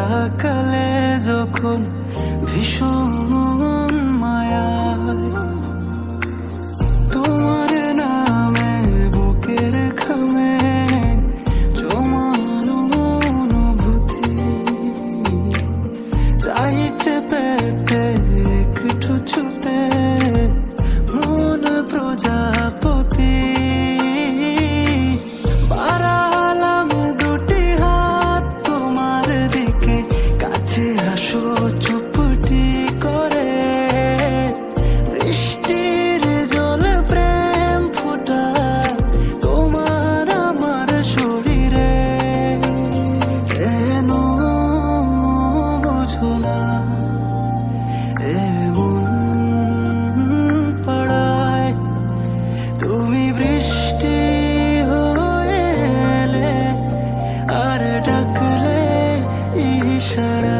তাকালে যখন ভীষণ মায়ায়, তোমার নামে বুকের খামে জমানো অনুভূতি, চাইছে পেতে একটু ছুতে মন প্রজাপতি। বাড়ালাম দুটি হাত তোমার দিকে, কাছে আসো চুপটি করে, বৃষ্টির জলে প্রেম ফোটায় তোমার আমার শরীরে। কেন বোঝো না এমন পড়ায়, তুমি বৃষ্টি হয়ে এলে আর ডাকলে ইশারা।